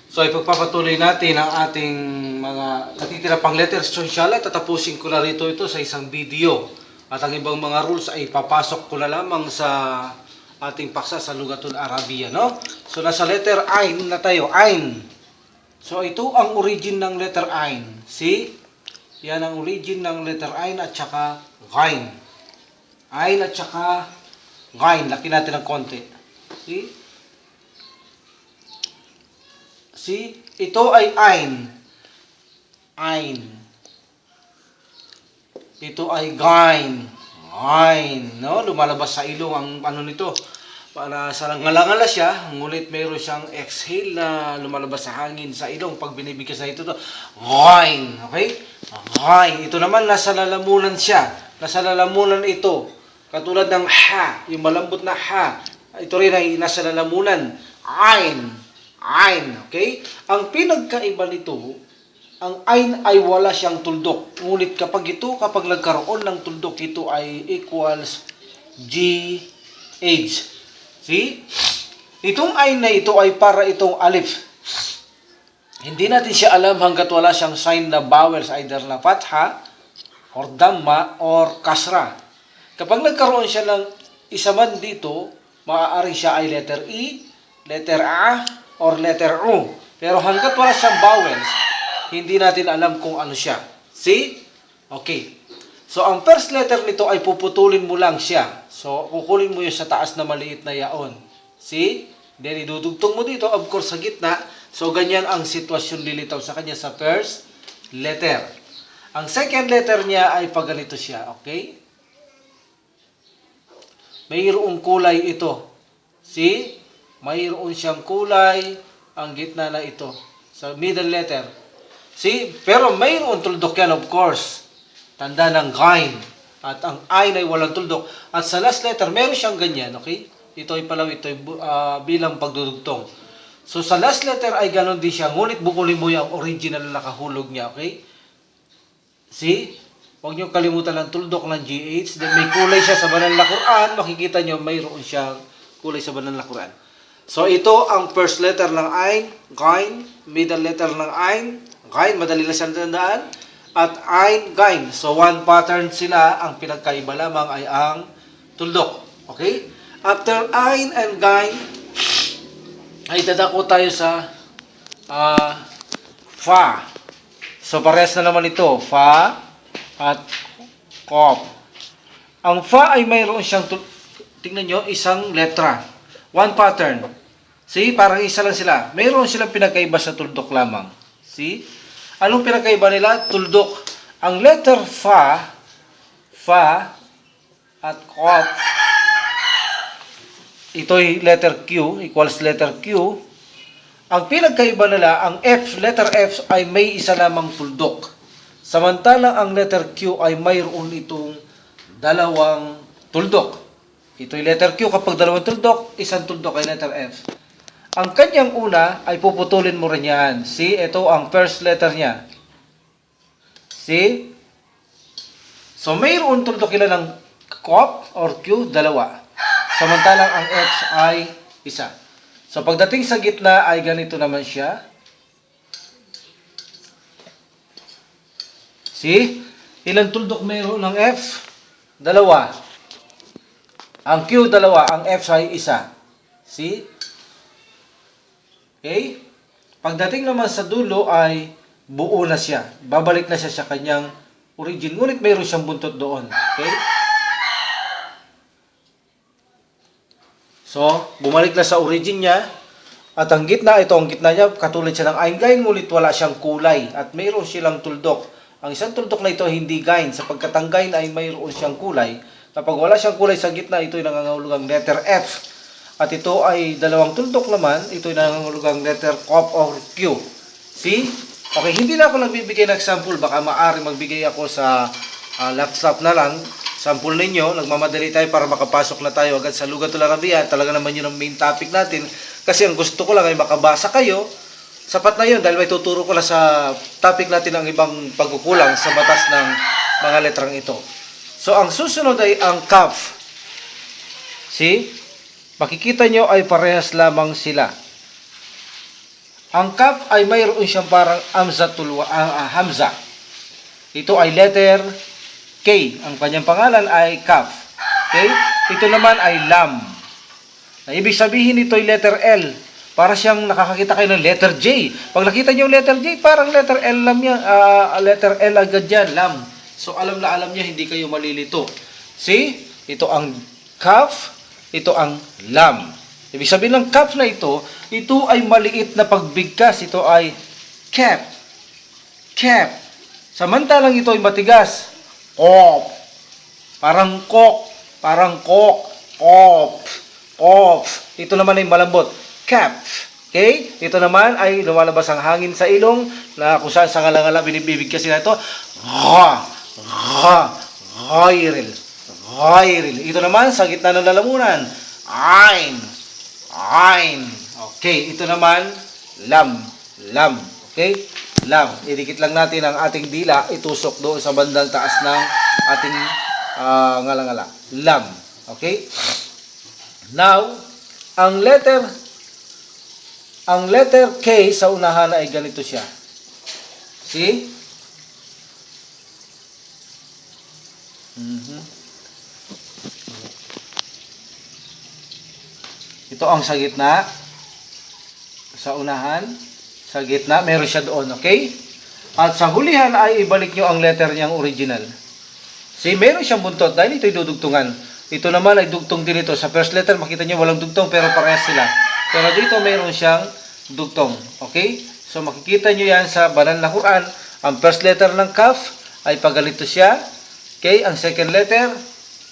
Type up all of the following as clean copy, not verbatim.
So ipagpapatuloy natin ang ating mga natitira pang letters. So inshallah, tatapusin ko na rito ito sa isang video. At ang ibang mga rules ay papasok ko na lamang sa ating paksa sa Lugatul Arabiya, no? So nasa letter Ain na tayo, Ain. So ito ang origin ng letter Ain. See? Yan ang origin ng letter Ain at saka Ghain. Ain at saka Ghain. Laki natin ng konti. See? See? Ito ay Ain. Ain. Ito ay Ghain. Ghain. No? Lumalabas sa ilong ang ano nito. Para sa ngala-ngala siya, ngunit mayroon siyang exhale na lumalabas sa hangin sa ilong pag binibigkas na ito. Ghain. Okay? Ghain. Ito naman, nasa lalamunan siya. Nasa lalamunan ito. Katulad ng ha, yung malambot na ha. Ito rin ay nasa lalamunan. Ain. Ain. Okay? Ang pinagkaiba nito, ang ain ay wala siyang tuldok. Ngunit kapag nagkaroon ng tuldok, ito ay equals GH. See? Itong ain na ito ay para itong alif. Hindi natin siya alam hanggat wala siyang sign na vowels, either na fatha, or damma, or kasra. Kapag nagkaroon siya ng isa man dito, maaari siya ay letter E, letter A, or letter U. Pero hanggat wala siyang vowels, hindi natin alam kung ano siya. See? Okay. So, ang first letter nito ay puputulin mo lang siya. So, kukulin mo yun sa taas na maliit na yaon. See? Then, idudugtong mo dito, of course, sa gitna. So, ganyan ang sitwasyon lilitaw sa kanya sa first letter. Ang second letter niya ay pag ganito siya. Okay? Mayroong kulay ito. See? Mayroon siyang kulay ang gitna na ito. Sa middle letter. See? Pero mayroon tuldok yan, of course. Tanda ng Ghain. At ang Ain ay walang tuldok. At sa last letter, meron siyang ganyan. Okay? Ito ay palaw, ito ay bilang pagdudugtong. So, sa last letter ay ganon din siya. Ngunit bukulin mo yung original na nakahulog niya. Okay? See? Huwag niyo kalimutan ng tuldok ng GH. Then may kulay siya sa banal na Quran. Makikita niyo mayroon siyang kulay sa banal na Quran. So, ito ang first letter ng Ain, Ghain. Middle letter ng Ain, Ghain. Madali lang siyang tandaan. At Ain, Ghain. So, one pattern sila. Ang pinagkaiba lamang ay ang tuldok. Okay? After Ain and Ghain, ay dadako tayo sa Fa. So, parehas na naman ito. Fa at Qaf. Ang Fa ay mayroon siyang, tingnan nyo, isang letra. One pattern. See? Parang isa lang sila. Mayroon silang pinagkaiba sa tuldok lamang. See? Anong pinagkaiba nila? Tuldok. Ang letter Fa at Qaf, ito'y letter Q, equals letter Q. Ang pinagkaiba nila, ang F, letter F ay may isa lamang tuldok. Samantalang ang letter Q ay mayroon itong dalawang tuldok. Ito'y letter Q, kapag dalawang tuldok, isang tuldok ay letter F. Ang kanyang una ay puputulin mo rin yan. See, ito ang first letter niya. See? So, mayroon tuldok ilan ng Qaf or Q, dalawa. Samantalang ang X ay isa. So, pagdating sa gitna ay ganito naman siya. See? Ilang tuldok mayroon ng F? Dalawa. Ang Q, dalawa. Ang F ay isa. See? Okay? Pagdating naman sa dulo ay buo na siya. Babalik na siya sa kanyang origin. Ngunit mayroon siyang buntot doon. Okay? So, bumalik na sa origin niya. At ang gitna, ito ang gitna niya, katulad siya ng Ain, Ghain, ngunit wala siyang kulay. At mayroon silang tuldok. Ang isang tuldok na ito hindi Ghain. Sapagkat ang Ghain ay mayroon siyang kulay. Kapag wala siyang kulay sa gitna, ito ay nangangahulugang letter F. At ito ay dalawang tuldok naman, ito ay nangangahulugang letter Qaf or Q. See? Okay, hindi na ako nagbibigay ng example. Baka maaari magbigay ako sa laptop na lang. Sample ninyo, nagmamadali tayo para makapasok na tayo agad sa Lugatul Arabiya. Talaga naman yun ang main topic natin. Kasi ang gusto ko lang ay makabasa kayo. Sapat na yun dahil may tuturo ko lang sa topic natin ang ibang pagkukulang sa batas ng mga letrang ito. So, ang susunod ay ang Kaf. See? Makikita nyo ay parehas lamang sila. Ang kaf ay mayroon siyang parang hamza. Ito ay letter K. Ang kanyang pangalan ay kaf. Okay? Ito naman ay lam. Ibig sabihin nito ay letter L. Para siyang nakakakita kayo ng letter J. Pag nakita niyo yung letter J, parang letter L lam yan. Letter L agad yan, lam. So alam na alam niya, hindi kayo malilito. See? Ito ang kaf, ito ang lam. Ibig sabihin ng kaf na ito ay maliit na pagbigkas. Ito ay cap. Cap. Samantalang ito ay matigas. Kop. Parang kok. Parang kok. Kop. Kop. Ito naman ay malambot. Cap. Okay? Ito naman ay lumalabas ang hangin sa ilong na kung saan sa ngala-ngala binibigkas nila ito. Ghairil. Ghairil. Ito naman sa gitna ng lalamunan. Ain. Ain. Okay. Ito naman lam. Lam. Okay? Lam. Idikit lang natin ang ating dila. Itusok doon sa bandang taas ng ating ngala-ngala. Lam. Okay? Now, ang letter K sa unahan ay ganito siya. See? Ito ang sa gitna. Sa unahan. Sa gitna. Meron siya doon. Okay? At sa hulihan ay ibalik nyo ang letter niyang original. See? Meron siyang buntot. Dahil ito'y dudugtungan. Ito naman ay dugtong din ito. Sa first letter, makita nyo walang dugtong pero parehas sila. Pero dito meron siyang dugtong. Okay? So makikita nyo yan sa banal na Quran. Ang first letter ng kaf ay pagalito siya. Okay? Ang second letter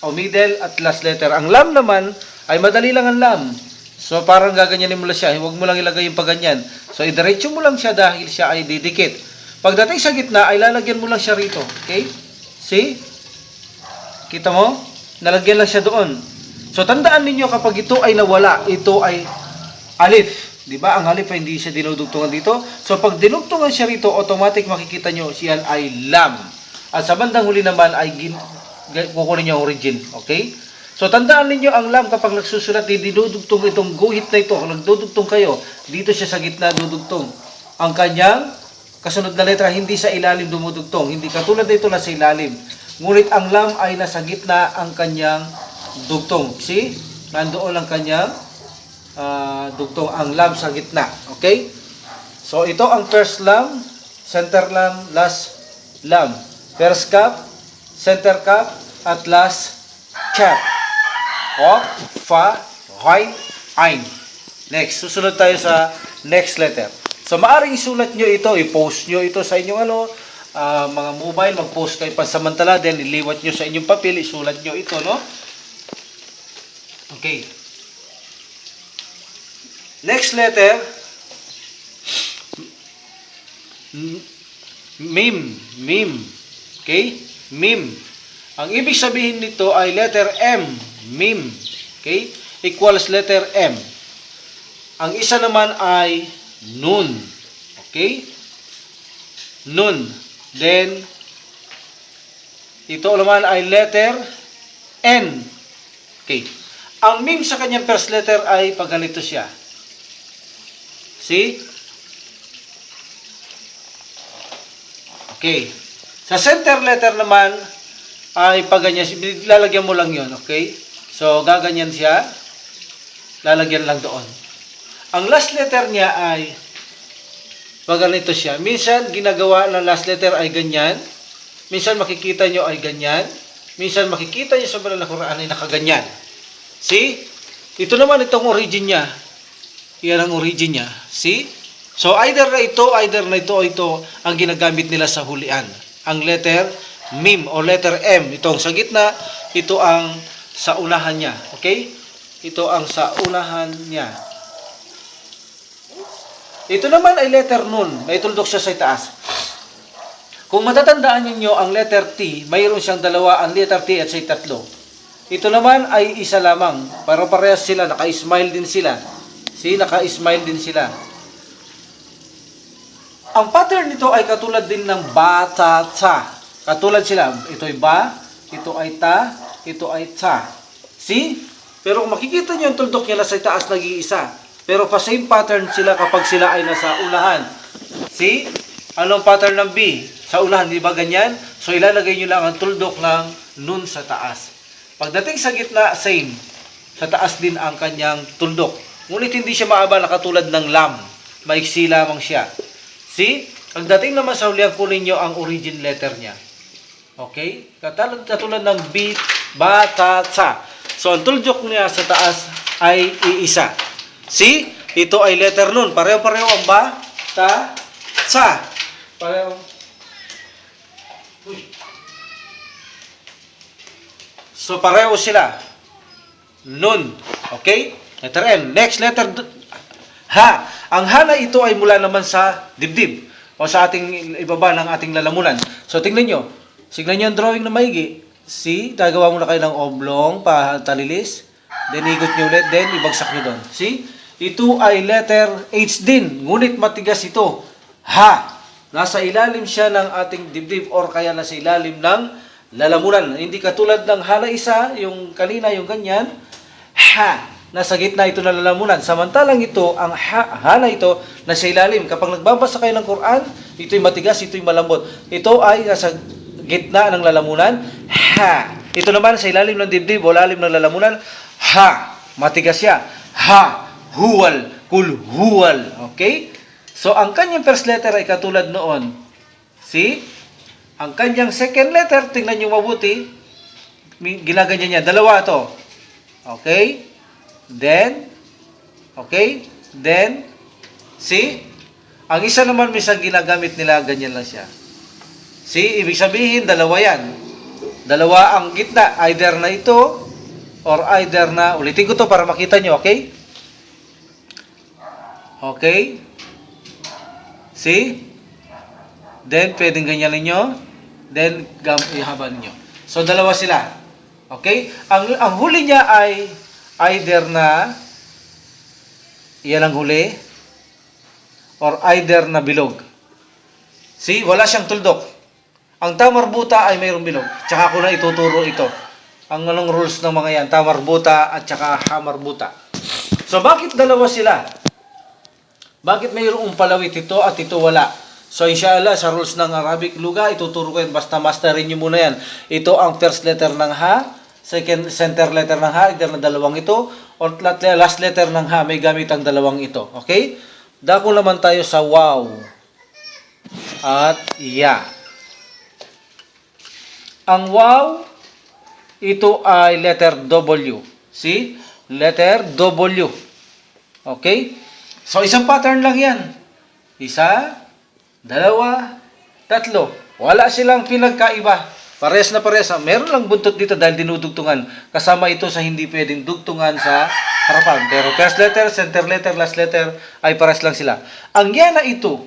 o middle at last letter. Ang lam naman ay madali lang ang lam. So parang gaganyanin mo lang siya. Huwag mo lang ilagay yung paganyan. So idiretso mo lang siya dahil siya ay didikit. Pagdating sa gitna ay lalagyan mo lang siya rito. Okay? See? Kita mo? Nalagyan lang siya doon. So tandaan ninyo kapag ito ay nawala, ito ay alif. Diba? Ang alif ay hindi siya dinudugtungan dito. So pag dinugtungan siya rito, automatic makikita nyo siya ay lam. At sa bandang huli naman ay kukunin nyo ang origin. Okay? So tandaan ninyo ang lam kapag nagsusulat, dinudugtong itong guhit na ito. Kung nagdudugtong kayo, dito siya sa gitna dudugtong. Ang kanyang kasunod na letra hindi sa ilalim dumudugtong. Hindi katulad nito na sa ilalim. Ngunit ang lam ay nasa gitna ang kanyang dugtong. See? Nandoon ang kanyang dugtong. Ang lam sa gitna. Okay? So, ito ang first lam, center lam, last lam. First cap, center cap, at last cap. O, fa, ghain, ain. Next. Susunod tayo sa next letter. So, maaring isulat nyo ito, i-post nyo ito sa inyong mga mobile, mag-post kayo pansamantala, then iliwat nyo sa inyong papel, isulat nyo ito, no? Okay. Next letter, mim. Mim. Okay? Mim. Ang ibig sabihin nito ay letter M. Mim. Okay? Equals letter M. Ang isa naman ay nun. Okay? Nun. Then, ito naman ay letter N. Okay. Ang mim sa kanyang first letter ay pagganito siya. See? Okay. Sa center letter naman ay pagganyan. Lalagyan mo lang yon. Okay? So, gaganyan siya. Lalagyan lang doon. Ang last letter niya ay ganito siya. Minsan, ginagawa ng last letter ay ganyan. Minsan, makikita nyo ay ganyan. Minsan, makikita nyo sa banal na Quran ay nakaganyan. See? Ito naman itong origin niya. Yan ang origin niya. See? So, either na ito, o ito ang ginagamit nila sa hulian. Ang letter mim o letter M. Itong sa gitna, ito ang sa unahan niya. Okay? Ito ang sa unahan niya. Ito naman ay letter nun. May tuldok siya sa itaas. Kung matatandaan ninyo ang letter T, mayroon siyang dalawa, ang letter T at sa tatlo. Ito naman ay isa lamang. Para parehas sila, naka-smile din sila. See, naka-smile din sila. Ang pattern nito ay katulad din ng ba, ta, ta. Katulad sila. Ito ay ba, ito ay ta, ito ay ta. See? Pero kung makikita nyo ang tuldok niya sa itaas, nag-iisa. Pero pa same pattern sila kapag sila ay nasa unahan. See? Anong pattern ng B? Sa unahan, di ba ganyan? So ilalagay nyo lang ang tuldok ng nun sa taas. Pagdating sa gitna, same. Sa taas din ang kanyang tuldok. Ngunit hindi siya maaba na katulad ng lam. Maiksi lamang siya. See? Pagdating naman sa huli, kunin nyo ang origin letter niya. Okay? Katulad ng B, ba, ta, sa. So, ang tuldok niya sa taas ay iisa. See? Ito ay letter nun. Pareho-pareho ang ba, ta, sa. Pareho. So, pareho sila. Nun. Okay? Letter N. Next letter, ha. Ang ha na ito ay mula naman sa dibdib o sa ating ibaba ng ating lalamunan. So, tingnan nyo. Signan nyo ang drawing na maigi. See? Gagawa muna kayo ng oblong, patalilis. Then, ikot nyo ulit. Then, ibagsak nyo doon. See? Ito ay letter H din. Ngunit matigas ito. Ha. Nasa ilalim siya ng ating dibdib or kaya nasa ilalim ng lalamunan. Hindi katulad ng ha na isa, yung kanina, yung ganyan. Ha. Nasa gitna ito na lalamunan. Samantalang ito, ang ha na ito, nasa ilalim. Kapag nagbabasa kayo ng Quran, ito'y matigas, ito'y malambot. Ito ay nasa gitna ng lalamunan. Ha. Ito naman sa ilalim ng dibdib o lalim ng lalamunan. Ha. Matigas siya. Ha. Huwal. Kulhuwal. Okay? So, ang kanyang first letter ay katulad noon. See? Ang kanyang second letter, tingnan nyo mabuti. Ginaganyan niya. Dalawa ito. Okay? Then, okay? Then, see? Ang isa naman minsan ginagamit nila, ganyan lang siya. See? Ibig sabihin, dalawa yan. Dalawa ang gitna. Either na ito, or either na, ulitin ko to para makita nyo, okay? Okay? See? Then, pwedeng ganyan ninyo. Then, ihaba ninyo. So, dalawa sila. Okay? Ang huli niya ay either na yan ang huli or either na bilog. See? Wala siyang tuldok. Ang tamarbuta ay mayroong bilog. Tsaka ko na ituturo ito. Ang anong rules ng mga yan? Tamarbuta at tsaka hamarbuta. So, bakit dalawa sila? Bakit mayroong palawit ito at ito wala? So, inshallah, sa rules ng Arabic Luga, ituturo ko yan. Basta masterin nyo muna yan. Ito ang first letter ng ha. Second center letter ng ha, either na dalawang ito, or last letter ng ha, may gamit ang dalawang ito. Okay? Dako naman tayo sa wow at ya. Ang wow, ito ay letter W. See? Letter W. Okay? So, isang pattern lang yan. Isa, dalawa, tatlo. Wala silang pinagkaiba. Pares na pares. Meron lang buntot dito dahil dinudugtungan. Kasama ito sa hindi pwedeng dugtungan sa harapan. Pero first letter, center letter, last letter ay pares lang sila. Ang yan na ito,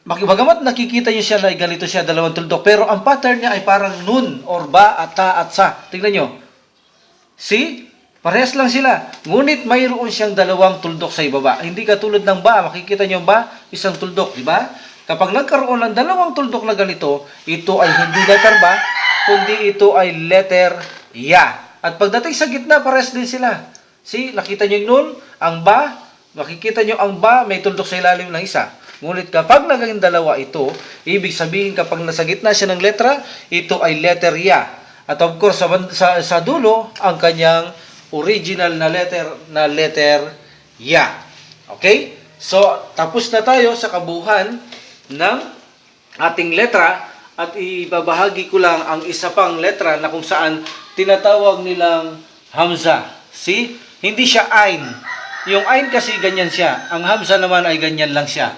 bagamat nakikita nyo siya na ganito siya, dalawang tuldok, pero ang pattern niya ay parang nun or ba at ta at sa. Tingnan nyo. See? Parehas lang sila. Ngunit mayroon siyang dalawang tuldok sa ibaba. Hindi katulad ng ba. Makikita nyo ba? Isang tuldok, di ba? Kapag nagkaroon ng dalawang tuldok na ganito, ito ay hindi letter ba, kundi ito ay letter ya. At pagdating sa gitna, pares din sila. See, nakita nyo yung nun, ang ba, makikita nyo ang ba, may tuldok sa ilalim ng isa. Ngunit kapag naging dalawa ito, ibig sabihin kapag nasa gitna siya ng letra, ito ay letter ya. At of course, sa dulo, ang kanyang original na letter ya. Okay? So, tapos na tayo sa kabuuan ng ating letra at ibabahagi ko lang ang isa pang letra na kung saan tinatawag nilang hamza. See? Hindi siya ain. Yung ain kasi ganyan siya. Ang hamza naman ay ganyan lang siya.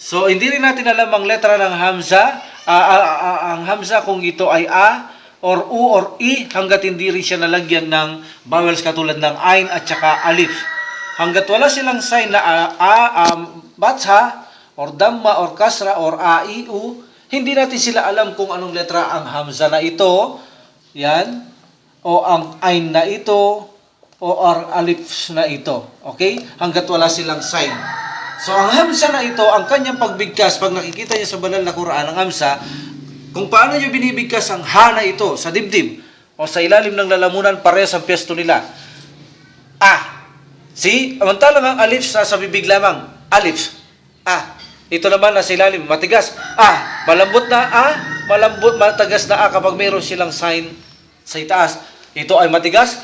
So, hindi rin natin alam ang letra ng hamza. Ang hamza kung ito ay a or u or i hanggat hindi rin siya nalagyan ng vowels katulad ng ain at saka alif. Hanggat wala silang sign na batha or damma or kasra or a, i, u, hindi natin sila alam kung anong letra ang hamza na ito, yan, o ang ain na ito, o ang alif na ito. Okay? Hanggat wala silang sign. So, ang hamza na ito, ang kanyang pagbigkas, pag nakikita niyo sa banal na Quran, ang hamza, kung paano niyo binibigkas ang ha na ito sa dibdib, o sa ilalim ng lalamunan, parehas ang pwesto nila. A. See? Amantalang ang alif sa bibig lamang. Alif. Ito naman nasa ilalim, matigas. Malambot na malambot, matagas na kapag mayroon silang sign sa itaas. Ito ay matigas,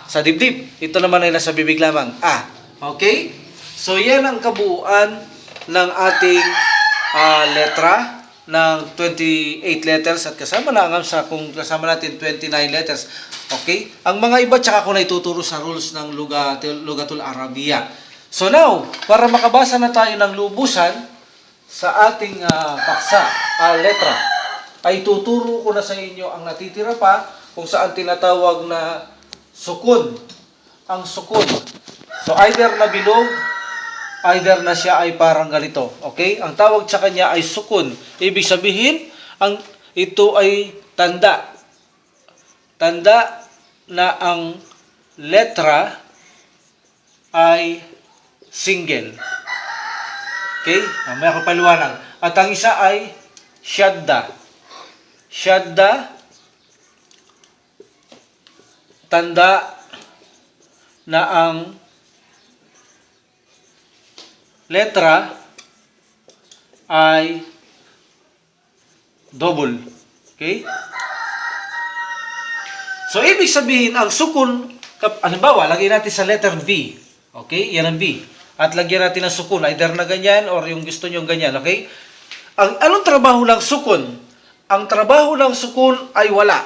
sa dibdib. Ito naman ay nasa bibig lamang, Okay? So, yan ang kabuuan ng ating letra ng 28 letters at kasama na kung kasama natin 29 letters. Okay? Ang mga iba tsaka ko na ituturo sa rules ng Lugatul Arabiya. So now, para makabasa na tayo ng lubusan sa ating paksa, letra, ay tuturo ko na sa inyo ang natitira pa kung saan tinatawag na sukun. Ang sukun. So either na bilog, either na siya ay parang ganito. Okay? Ang tawag sa kanya ay sukun. Ibig sabihin, ito ay tanda. Tanda na ang letra ay single. Okay? May ako paliwanag. At ang isa ay shadda. Shadda, tanda na ang letra ay double. Okay? So, ibig sabihin, ang sukun, halimbawa, lagay natin sa letter V. Okay? Yan ang V. At lagyan natin ng sukun, either na ganyan or yung gusto nyo ganyan. Okay? Anong trabaho ng sukun? Ang trabaho ng sukun ay wala.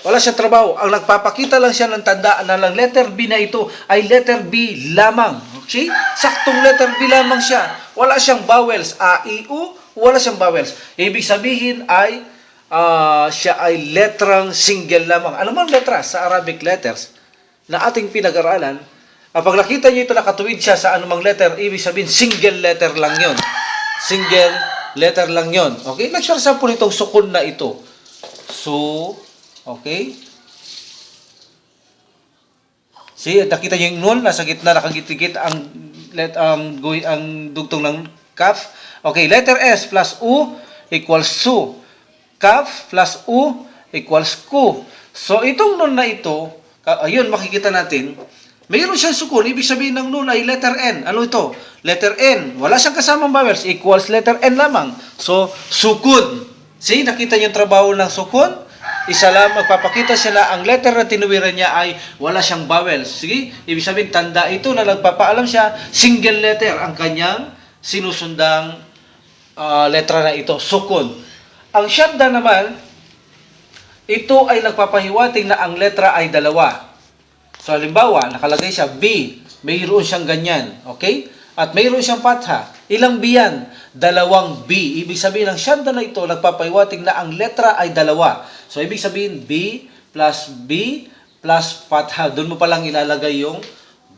Wala siyang trabaho. Ang nagpapakita lang siya ng tanda na lang letter B na ito ay letter B lamang. Okay? Saktong letter B lamang siya. Wala siyang vowels. A, I, U, wala siyang vowels. Ibig sabihin ay siya ay letrang single lamang. Ano man letra sa Arabic letters na ating pinag-aralan, pag nakita nyo ito nakatuwid siya sa anumang letter, ibig sabihin single letter lang yon. Single letter lang yon. Okay? Nag-example itong sukun na ito. So, okay? See, nakita nyo yung nun, nasa gitna, nakagitikit ang dugtong ng kaf. Okay, letter S plus U equals su. Kaf plus U equals ku. So, itong nun na ito, ayun, makikita natin, mayroon siyang sukun. Ibig sabihin ng nun ay letter N. Ano ito? Letter N. Wala siyang kasamang vowels. Equals letter N lamang. So, sukun. See, nakita niyo yung trabaho ng sukun? Isa lang, magpapakita siya na ang letter na tinuwiran niya ay wala siyang vowels. Sige? Ibig sabihin, tanda ito na nagpapaalam siya, single letter ang kanyang sinusundang letra na ito. Sukun. Ang shadda naman, ito ay nagpapahiwatig na ang letra ay dalawa. So, halimbawa, nakalagay siya B. Mayroon siyang ganyan. Okay? At mayroon siyang fatha. Ilang B yan? Dalawang B. Ibig sabihin, ang shadda na ito, nagpapahiwatig na ang letra ay dalawa. So, ibig sabihin, B plus fatha. Doon mo palang ilalagay yung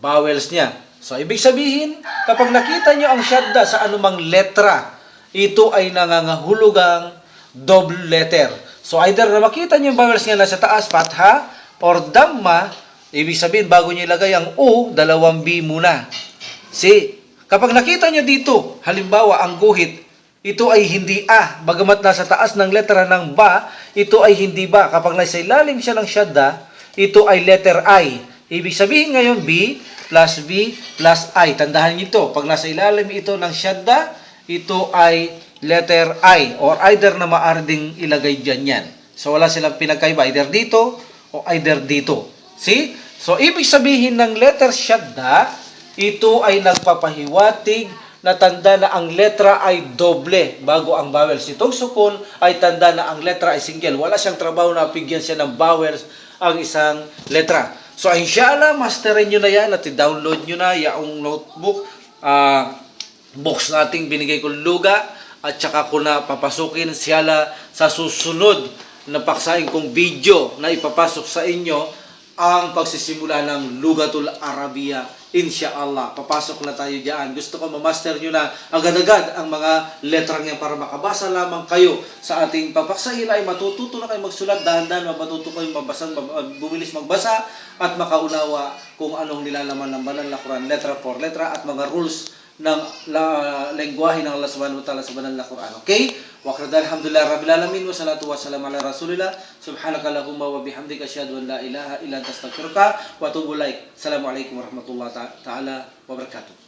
vowels niya. So, ibig sabihin, kapag nakita nyo ang shadda sa anumang letra, ito ay nangangahulugang double letter. So, either na makita nyo yung vowels niya nasa taas, fatha, or damma, ibig sabihin, bago nyo ilagay ang U, dalawang B muna. See, kapag nakita nyo dito, halimbawa, ang guhit, ito ay hindi A. Bagamat nasa taas ng letra ng ba, ito ay hindi ba. Kapag nasa ilalim siya ng shadda, ito ay letter I. Ibig sabihin ngayon, B plus I. Tandahan nyo ito. Pag nasa ilalim ito ng shadda, ito ay letter I. Or either na maaari ding ilagay dyan yan. So, wala silang pinagkaiba. Either dito, o either dito. See? So, ibig sabihin ng letter shadda, ito ay nagpapahiwatig na tanda na ang letra ay doble bago ang vowels. Itong sukun ay tanda na ang letra ay single. Wala siyang trabaho na bigyan siya ng vowels ang isang letra. So, inshallah, masterin nyo na yan at i-download nyo na yung notebook, box nating binigay kong luga at saka ko na papasukin siyala sa susunod na paksain kong video na ipapasok sa inyo ang pagsisimula ng Lugatul Arabiya. Insyaallah, papasok na tayo diyan. Gusto ko ma-master nyo na agad-agad ang mga letrang yan para makabasa lamang kayo sa ating papaksahin ay matututo na kayo magsulat, dahan-dahan matututo kayo bumilis magbasa at makaunawa kung anong nilalaman ng banal na Quran, letra por letra at mga rules ng lengguwahe ng Allah Subhanahu wa Ta'ala sa banal na Quran. Okay? Wa qadar alhamdulillah rabbil alamin wa salatu wassalamu ala rasulillah. Subhanakallahumma wa bihamdika asyhadu an la ilaha illa anta astaghfiruka wa atubu ilaik. Assalamualaikum warahmatullahi taala wabarakatuh.